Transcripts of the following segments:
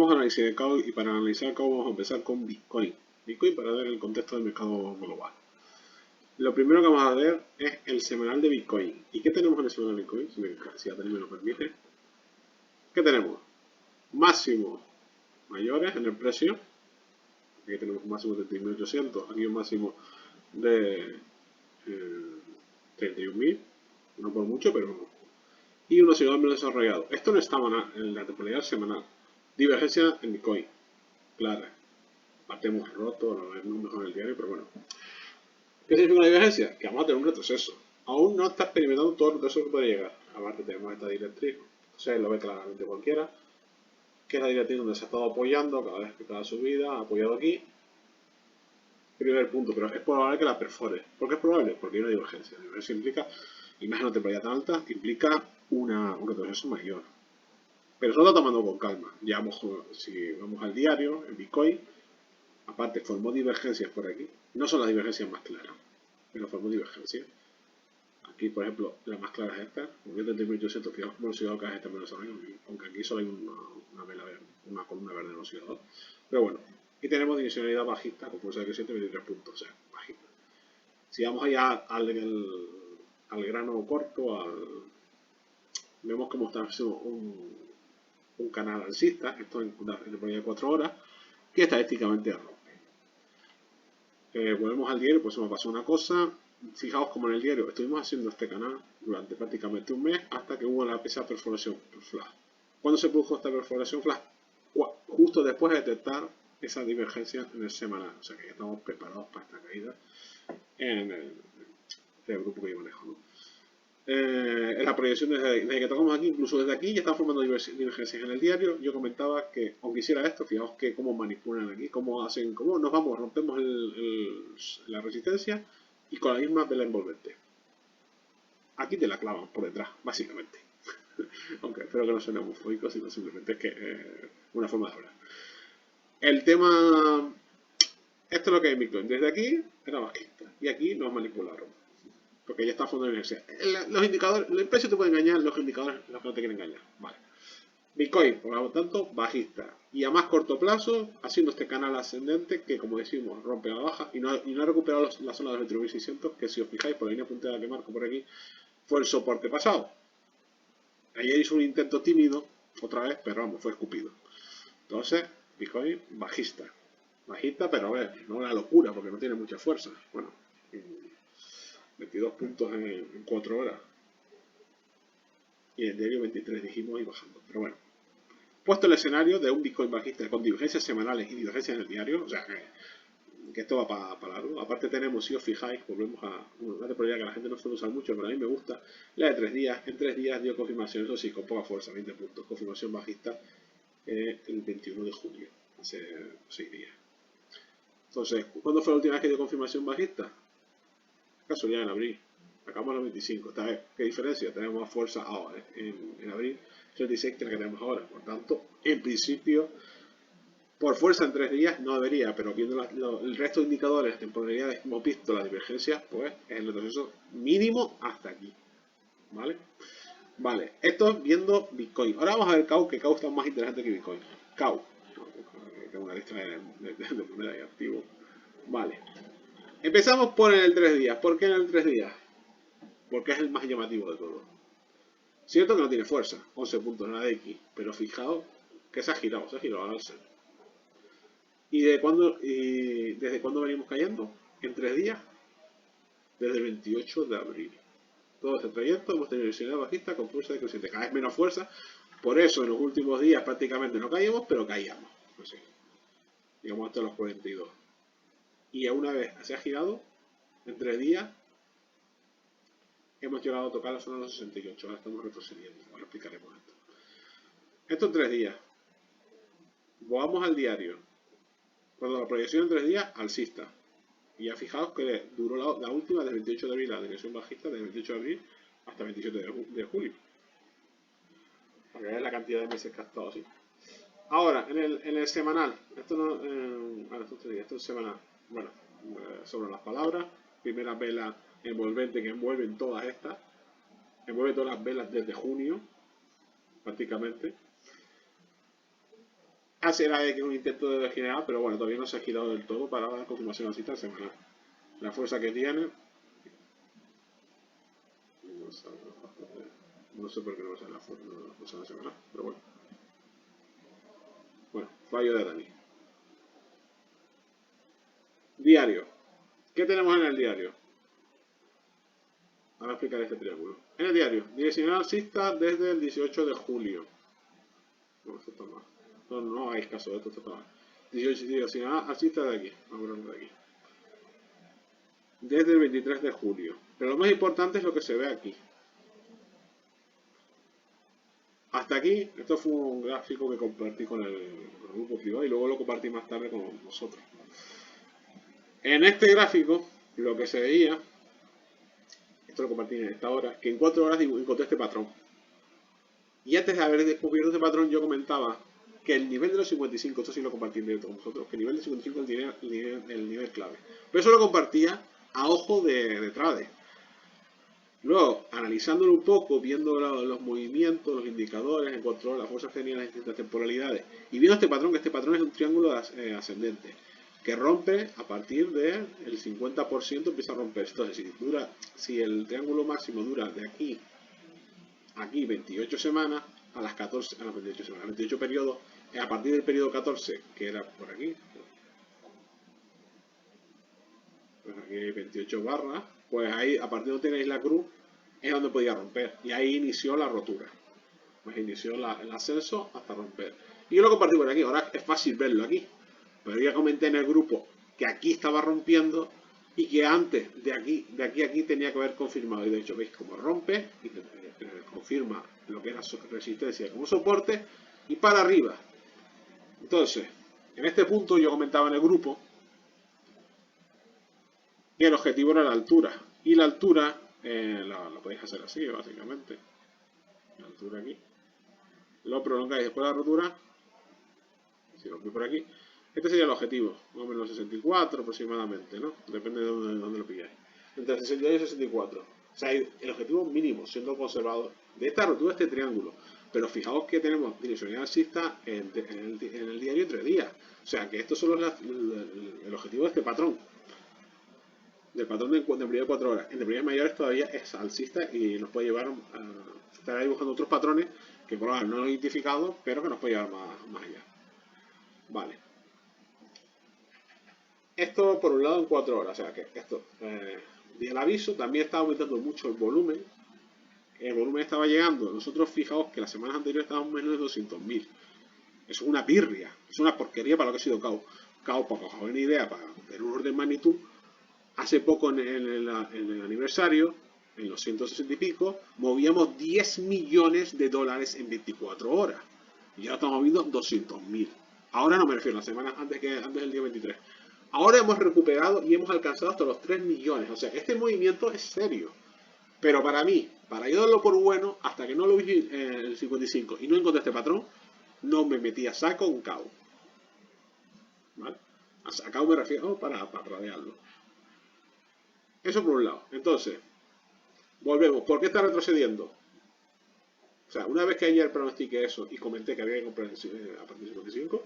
Pasamos al análisis de CAO y para analizar CAO vamos a empezar con Bitcoin. Bitcoin para ver el contexto del mercado global. Lo primero que vamos a ver es el semanal de Bitcoin. ¿Y qué tenemos en el semanal de Bitcoin? Si la me lo permite. ¿Qué tenemos? Máximos mayores en el precio. Aquí tenemos un máximo de 31.800. Aquí un máximo de 31.000. No por mucho, pero no. Y un oscilador menos desarrollado. Esto no está en la temporalidad semanal. Divergencia en Bitcoin. Clara. Aparte hemos roto, no es mejor en el diario, pero bueno. ¿Qué significa una divergencia? Que vamos a tener un retroceso. Aún no está experimentando todo el retroceso que puede llegar. Aparte tenemos esta directriz. Entonces lo ve claramente cualquiera. Que es la directriz donde se ha estado apoyando cada vez que cada subida ha apoyado aquí. Primer punto, pero es probable que la perfore. ¿Por qué es probable? Porque hay una divergencia. La divergencia implica, y más en una temporalidad tan alta, implica un retroceso mayor. Pero eso lo está tomando con calma. Ya si vamos al diario, en Bitcoin, aparte formó divergencias por aquí. No son las divergencias más claras, pero formó divergencias. Aquí, por ejemplo, la más clara es esta. Con 30.800, fijaos cómo el oscilador cae este menos años, aunque aquí solo hay una vela verde, una columna verde en el oscilador. Pero bueno, y tenemos dimensionalidad bajista con fuerza de creciente 23 puntos, o sea, bajista. Si vamos allá al grano corto, vemos cómo está haciendo un canal alcista, esto en el periodo de 4 horas, que estadísticamente rompe. Volvemos al diario, pues me pasó una cosa. Fijaos como en el diario estuvimos haciendo este canal durante prácticamente un mes hasta que hubo esa perforación flash. ¿Cuándo se produjo esta perforación flash? Justo después de detectar esa divergencia en el semanal. O sea que ya estamos preparados para esta caída en el grupo que yo manejo, ¿no? En la proyección desde que tocamos aquí, incluso desde aquí ya están formando divergencias en el diario. Yo comentaba que aunque hiciera esto, fijaos que cómo manipulan aquí, cómo nos vamos, rompemos la resistencia y con la misma vela envolvente. Aquí te la clavan por detrás, básicamente. Aunque espero que no suene homofóbico, sino simplemente es que una forma de hablar. El tema, esto es lo que hay en Bitcoin. Desde aquí era bajista y aquí nos manipularon. Porque ya está a fondo de inercia. Los indicadores, el precio te puede engañar, los indicadores los que no te quieren engañar. Vale. Bitcoin, por lo tanto, bajista. Y a más corto plazo, haciendo este canal ascendente que, como decimos, rompe la baja y no ha recuperado la zona de los 21.600, que si os fijáis por la línea punteada que marco por aquí, fue el soporte pasado. Ayer hizo un intento tímido, otra vez, pero vamos, fue escupido. Entonces, Bitcoin bajista. Bajista, pero a ver, no una locura, porque no tiene mucha fuerza. Bueno, 22 puntos en 4 horas. Y en el diario 23 dijimos y bajando. Pero bueno. Puesto el escenario de un Bitcoin bajista con divergencias semanales y divergencias en el diario, o sea que esto va para largo. Aparte tenemos, si os fijáis, volvemos a una temporalidad que la gente no suele usar mucho, pero a mí me gusta, la de 3 días. En 3 días dio confirmación, eso sí, con poca fuerza, 20 puntos. Confirmación bajista el 21 de junio, hace 6 días. Entonces, ¿cuándo fue la última vez que dio confirmación bajista? Casualidad en abril. Acabamos en los 25. ¿Qué diferencia? Tenemos más fuerza ahora, en abril 36 que la que tenemos ahora. Por tanto, en principio, por fuerza en 3 días no debería, pero viendo el resto de indicadores, temporalidades que hemos visto, las divergencias, pues es el retroceso mínimo hasta aquí. ¿Vale? Vale, esto viendo Bitcoin. Ahora vamos a ver CAU, que CAU está más interesante que Bitcoin. CAU. Tengo una lista de moneda y activo. Vale. Empezamos por el 3 días. ¿Por qué en el 3 días? Porque es el más llamativo de todo. Cierto que no tiene fuerza, 11 puntos nada de X, pero fijaos que se ha girado al alza. ¿Y desde cuándo venimos cayendo? En 3 días. Desde el 28 de abril. Todo este trayecto hemos tenido dimensionalidad bajista con fuerza decreciente, cada vez menos fuerza. Por eso en los últimos días prácticamente no caíamos, pero caíamos. Así, digamos hasta los 42. Y a una vez se ha girado, en 3 días, hemos llegado a tocar la zona de los 68. Ahora estamos retrocediendo. Ahora explicaremos esto. Estos 3 días. Vamos al diario. Cuando la proyección en 3 días, alcista. Y ya fijaos que duró la última del 28 de abril, la dirección bajista del 28 de abril hasta el 27 de julio. Para que veáis la cantidad de meses que ha estado así. Ahora, en el semanal. Esto no. Esto es semanal. Bueno, sobre las palabras. Primera vela envolvente que envuelven todas estas. Envuelve todas las velas desde junio. Prácticamente. Será un intento de general, pero bueno, todavía no se ha girado del todo para la confirmación alcista semanal. La fuerza que tiene. No sé por qué no va a ser la fuerza semanal, pero bueno. Bueno, fallo de Dani. Diario. ¿Qué tenemos en el diario? Ahora explicar este triángulo. En el diario, direccional alcista desde el 18 de julio. No, esto está mal. No hagáis caso de esto, está mal. Direccional alcista de aquí. Vamos a verlo de aquí. Desde el 23 de julio. Pero lo más importante es lo que se ve aquí. Hasta aquí, esto fue un gráfico que compartí con el grupo privado y luego lo compartí más tarde con vosotros. En este gráfico, lo que se veía, esto lo compartí en esta hora, que en 4 horas encontré este patrón. Y antes de haber descubierto este patrón, yo comentaba que el nivel de los 55, esto sí lo compartí en directo con vosotros, que el nivel de 55 es el nivel clave. Pero eso lo compartía a ojo de trade. Luego, analizándolo un poco, viendo los movimientos, los indicadores, en 4 horas, las fuerzas que tenían las distintas temporalidades, y viendo este patrón, que este patrón es un triángulo ascendente, que rompe a partir del 50%, empieza a romper. Entonces, si el triángulo máximo dura de aquí 28 semanas, a las 28 semanas, 28 periodos, a partir del periodo 14, que era por aquí, pues aquí hay 28 barras, pues ahí, a partir de donde tenéis la cruz, es donde podía romper. Y ahí inició la rotura. Pues inició el ascenso hasta romper. Y yo lo compartí por aquí, ahora es fácil verlo aquí. Pero ya comenté en el grupo que aquí estaba rompiendo y que antes de aquí a aquí tenía que haber confirmado. Y de hecho veis cómo rompe y confirma lo que era resistencia como soporte y para arriba. Entonces, en este punto yo comentaba en el grupo que el objetivo era la altura. Y la altura la podéis hacer así, básicamente. La altura aquí. Lo prolongáis después de la rotura. Si lo voy por aquí. Este sería el objetivo, más o menos 64 aproximadamente, ¿no? Depende de dónde lo pilláis. Entre 62 y 64. O sea, el objetivo mínimo, siendo conservador, de esta rotura, este triángulo. Pero fijaos que tenemos direccionalidad alcista en el diario 3 días. O sea, que esto solo es el objetivo de este patrón. Del patrón de periodo de 4 horas. En temporalidades mayores todavía es alcista y nos puede llevar a estar ahí buscando otros patrones que por ahora no lo he identificado, pero que nos puede llevar más allá. Vale. Esto por un lado en 4 horas, o sea que esto, y el aviso también estaba aumentando mucho el volumen estaba llegando, nosotros fijaos que las semanas anteriores estábamos menos de 200.000, eso es una pirria, es una porquería para lo que ha sido CAO, para que os hagáis una idea, para tener un orden de magnitud, hace poco en el aniversario, en los 160 y pico, movíamos 10 millones de dólares en 24 horas, y ahora estamos moviendo 200.000, ahora no me refiero a las semanas antes del día 23. Ahora hemos recuperado y hemos alcanzado hasta los 3 millones. O sea, este movimiento es serio. Pero para mí, para yo darlo por bueno, hasta que no lo vi en el 55 y no encontré este patrón, no me metí a saco un KO. ¿Vale? A saco me refiero para rodearlo. Eso por un lado. Entonces, volvemos. ¿Por qué está retrocediendo? O sea, una vez que ayer pronostiqué eso y comenté que había que comprar a partir del 55,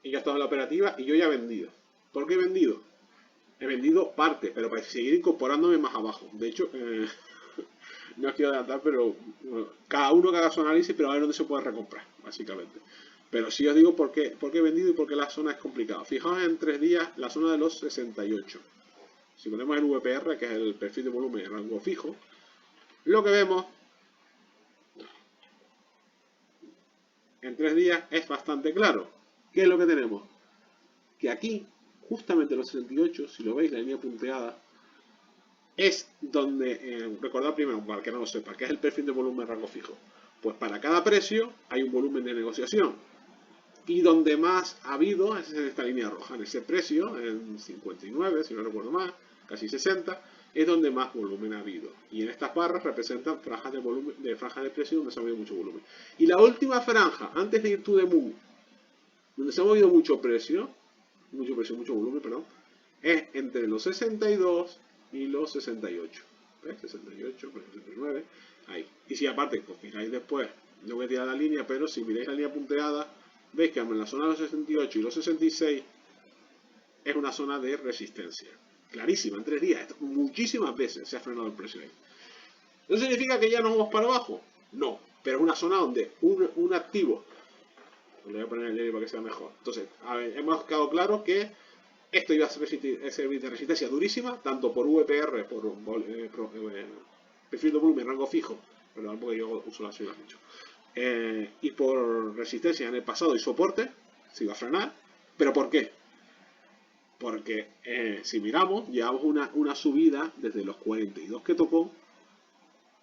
y ya estaba en la operativa y yo ya he vendido. ¿Por qué he vendido? He vendido parte, pero para seguir incorporándome más abajo. De hecho, no os quiero adelantar, pero bueno, cada uno que haga su análisis, pero a ver dónde se puede recomprar, básicamente. Pero sí os digo por qué he vendido y por qué la zona es complicada. Fijaos en 3 días la zona de los 68. Si ponemos el VPR, que es el perfil de volumen en rango fijo, lo que vemos en 3 días es bastante claro. ¿Qué es lo que tenemos? Que aquí, justamente los 68, si lo veis, la línea punteada, es donde, recordad primero, para que no lo sepa, que es el perfil de volumen rango fijo. Pues para cada precio hay un volumen de negociación. Y donde más ha habido es en esta línea roja, en ese precio, en 59, si no recuerdo más, casi 60, es donde más volumen ha habido. Y en estas barras representan franjas de precio donde se ha movido mucho volumen. Y la última franja, antes de ir to the moon, donde se ha movido mucho volumen, perdón, es entre los 62 y los 68. ¿Ves? 68, 69, ahí. Y si aparte os fijáis después no voy a tirar la línea, pero si miráis la línea punteada, veis que en la zona de los 68 y los 66 es una zona de resistencia. Clarísima, en 3 días. Muchísimas veces se ha frenado el precio ahí. ¿No significa que ya nos vamos para abajo? No, pero es una zona donde un activo, le voy a poner el diario para que sea mejor. Entonces, hemos quedado claro que esto iba a servir de resistencia durísima, tanto por VPR, por perfil de volumen, rango fijo, perdón, porque yo uso las siglas mucho, y por resistencia en el pasado y soporte, se iba a frenar. ¿Pero por qué? Porque si miramos, llevamos una subida desde los 42 que tocó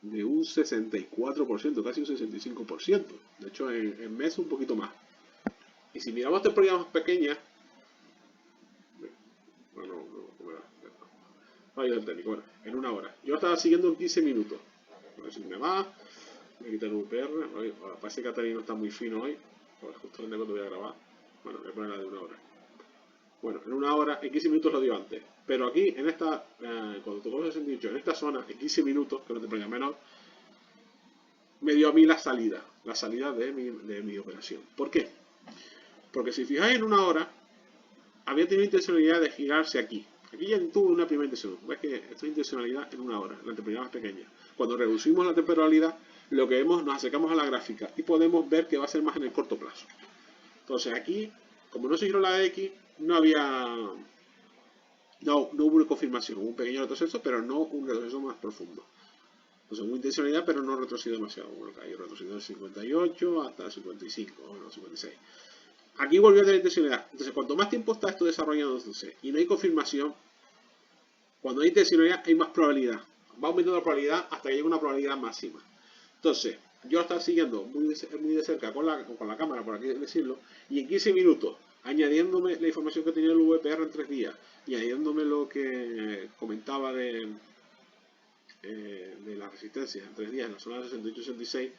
de un 64%, casi un 65%. De hecho, en mes un poquito más. Y si miramos temporadas más pequeñas, el técnico, bueno, en una hora. Yo estaba siguiendo en 15 minutos. A ver si me va. Me quita el UPR. Parece que Catarino está muy fino hoy. Pues justo donde voy a grabar. Bueno, voy a poner la de una hora. Bueno, en una hora, en 15 minutos lo dio antes. Pero aquí, en esta, cuando tocó los 68, en esta zona, en 15 minutos, que no te ponía menor, me dio a mí la salida de mi operación. ¿Por qué? Porque si fijáis en una hora, había tenido intencionalidad de girarse aquí. Aquí ya tuvo una primera intención. Ves que esto es intencionalidad en una hora, la temporalidad más pequeña. Cuando reducimos la temporalidad, lo que vemos, nos acercamos a la gráfica y podemos ver que va a ser más en el corto plazo. Entonces aquí, como no se giró la X, no hubo una confirmación, hubo un pequeño retroceso, pero no un retroceso más profundo. Entonces hubo intencionalidad, pero no retrocedió demasiado. Bueno, ahí retrocedió del 58 hasta el 55, bueno, 56. Aquí volvió a tener intencionalidad. Entonces, cuanto más tiempo está esto desarrollándose y no hay confirmación, cuando hay intencionalidad hay más probabilidad. Va aumentando la probabilidad hasta que llegue una probabilidad máxima. Entonces, yo lo estaba siguiendo muy de cerca con la cámara, por aquí decirlo, y en 15 minutos, añadiéndome la información que tenía el VPR en 3 días, y añadiéndome lo que comentaba de la resistencia en 3 días en la zona de 68-66,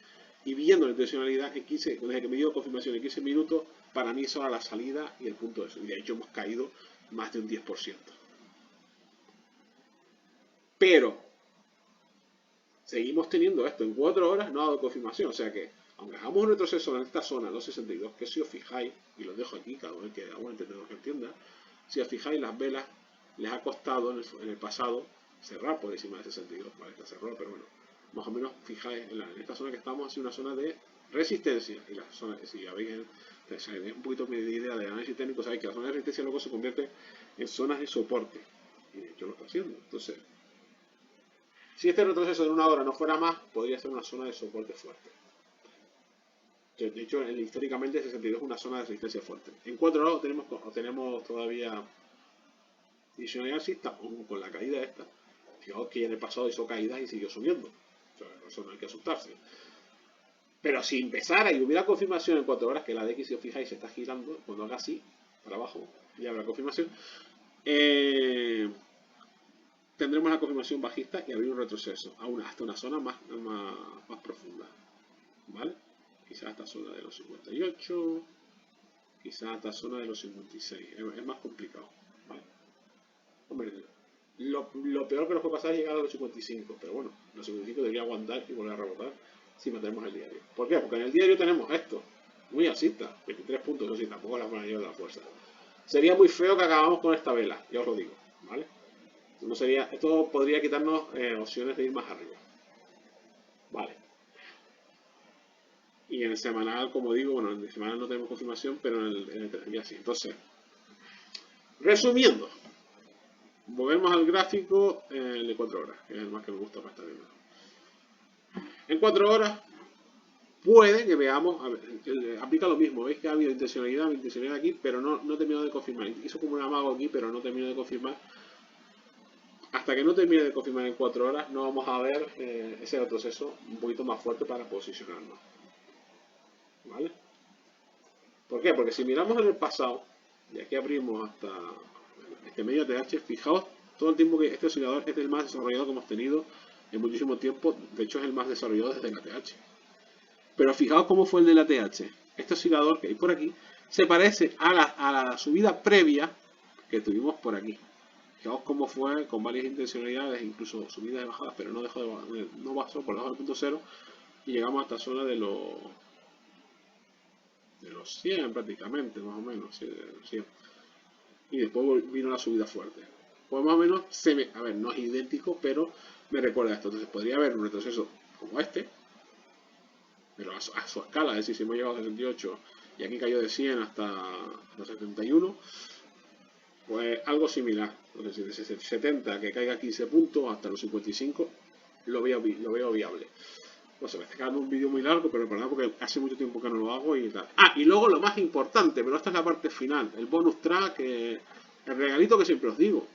y viendo la intencionalidad en 15, desde que me dio confirmación en 15 minutos, para mí eso era la salida y el punto de eso. Y de hecho hemos caído más de un 10%. Pero seguimos teniendo esto. En 4 horas no ha dado confirmación. O sea que, aunque hagamos un retroceso en esta zona, los 62, que si os fijáis, y lo dejo aquí, cada vez que aguante tengo que entienda, si os fijáis, las velas les ha costado en el pasado cerrar por encima de 62. Vale, está cerrado, pero bueno, más o menos fijáis en esta zona que estamos, ha sido una zona de resistencia. Y la zona, si ya veis un poquito de idea de análisis técnico, sabéis que la zona de resistencia luego se convierte en zonas de soporte. Y de hecho lo está haciendo. Entonces, si este retroceso de una hora no fuera más, podría ser una zona de soporte fuerte. De hecho, históricamente 62 es una zona de resistencia fuerte. En 4 horas tenemos todavía adicional alcista con la caída esta. Fijaos que ya en el pasado hizo caídas y siguió subiendo. O sea, eso no hay que asustarse. Pero si empezara y hubiera confirmación en 4 horas, que la DX, si os fijáis, se está girando, cuando haga así, para abajo, ya habrá confirmación, tendremos la confirmación bajista y abrir un retroceso hasta una zona más profunda. ¿Vale? Quizás esta zona de los 58, quizás esta zona de los 56. Es más complicado. ¿Vale? Hombre, lo peor que nos puede pasar es llegar a los 55, pero bueno, los 55 debería aguantar y volver a rebotar si mantenemos el diario. ¿Por qué? Porque en el diario tenemos esto, muy alcista, 23 puntos, eso sí, tampoco la mayoría de la fuerza. Sería muy feo que acabamos con esta vela, ya os lo digo, ¿vale? No sería, esto podría quitarnos opciones de ir más arriba. Vale. Y en el semanal, como digo, bueno, en el semanal no tenemos confirmación, pero en el 3 días sí. Entonces, resumiendo, volvemos al gráfico de 4 horas, que es el más que me gusta para estar viendo. En 4 horas puede que veamos, aplica lo mismo, veis que ha habido intencionalidad aquí, pero no terminó de confirmar. Hizo como un amago aquí, pero no terminó de confirmar. Hasta que no termine de confirmar en 4 horas, no vamos a ver ese retroceso un poquito más fuerte para posicionarnos. ¿Vale? ¿Por qué? Porque si miramos en el pasado, de aquí abrimos hasta este medio TH, fijaos todo el tiempo que este oscilador es el más desarrollado que hemos tenido en muchísimo tiempo. De hecho, es el más desarrollado desde la TH. Pero fijaos cómo fue el de la TH. Este oscilador que hay por aquí se parece a la subida previa que tuvimos por aquí. Fijaos cómo fue con varias intencionalidades, incluso subidas y bajadas, pero no pasó por debajo del punto cero. y llegamos hasta zona de los 100 prácticamente, más o menos, sí, de los 100. Y después vino la subida fuerte. Pues más o menos, a ver, no es idéntico, pero me recuerda a esto. Entonces podría haber un retroceso como este, pero a su escala, es decir, si hemos llegado a 68 y aquí cayó de 100 hasta 71, pues algo similar. Entonces, desde 70 que caiga 15 puntos hasta los 55, lo veo viable. No sé, me está quedando un vídeo muy largo, pero el problema es porque hace mucho tiempo que no lo hago y tal. Ah, y luego lo más importante, pero esta es la parte final, el bonus track, el regalito que siempre os digo.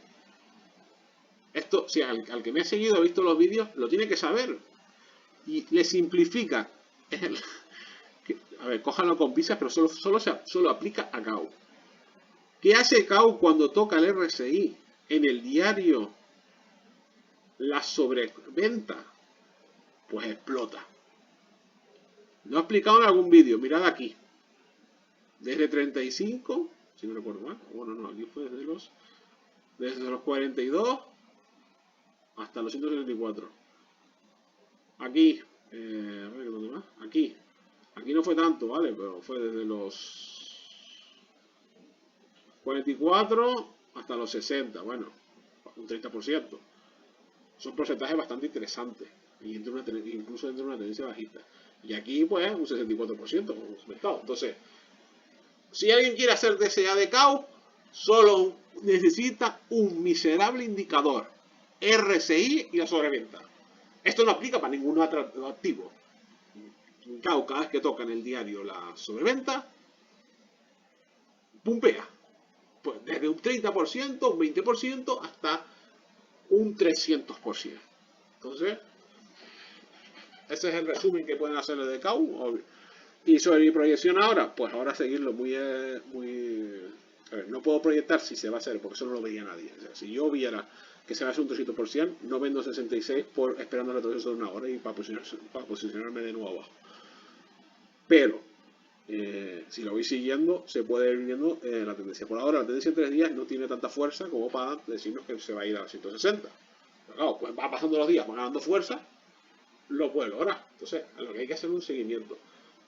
Esto, si al que me ha seguido, ha visto los vídeos, lo tiene que saber. Y le simplifica. A ver, cójanlo con pinzas, pero solo aplica a CAU. ¿Qué hace CAU cuando toca el RSI? En el diario, la sobreventa, pues explota. Lo he explicado en algún vídeo, mirad aquí. Desde 35, si no recuerdo mal, bueno, no, aquí fue desde los 42 hasta los 174. Aquí, a ver, ¿dónde más? Aquí no fue tanto, ¿vale? Pero fue desde los 44 hasta los 60, bueno, un 30%. Son porcentajes bastante interesantes, y incluso dentro de una tendencia bajista. Y aquí, pues, un 64% como hemos comentado. Entonces, si alguien quiere hacer DCA de CAU, solo necesita un miserable indicador, RSI y la sobreventa. Esto no aplica para ningún otro activo. En CAU, cada vez que toca en el diario la sobreventa, pumpea. Pues desde un 30%, un 20% hasta un 300%. Entonces, ese es el resumen que pueden hacerle de CAU. Y sobre mi proyección ahora, pues ahora seguirlo muy... A ver, no puedo proyectar si se va a hacer, porque eso no lo veía nadie. O sea, si yo viera que se va a hacer un 300%, no vendo 66 por esperando el retroceso de una hora y para posicionarme de nuevo abajo. Pero, si lo voy siguiendo, se puede ir viendo la tendencia. Por ahora, la tendencia en 3 días no tiene tanta fuerza como para decirnos que se va a ir a 160. Pero claro, pues va pasando los días, van ganando fuerza, lo puede lograr. Entonces, lo que hay que hacer es un seguimiento.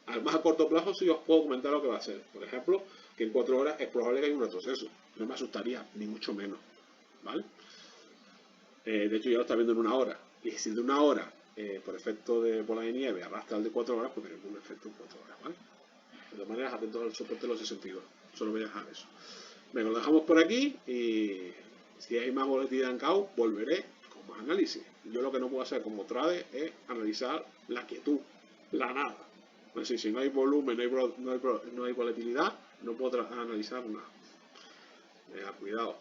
Además, a corto plazo sí os puedo comentar lo que va a hacer. Por ejemplo, que en 4 horas es probable que haya un retroceso. No me asustaría, ni mucho menos. ¿Vale? De hecho, ya lo está viendo en 1 hora. Y si de 1 hora, por efecto de bola de nieve, arrastra el de 4 horas, pues tenemos un efecto en 4 horas. ¿Vale? De todas maneras, atentos al soporte de los 62. Solo voy a dejar eso. Venga, lo dejamos por aquí y si hay más volatilidad en CAU, volveré con más análisis. Yo lo que no puedo hacer como trade es analizar la quietud, la nada. Es decir, si no hay volumen, no hay volatilidad, no puedo analizar nada. Cuidado.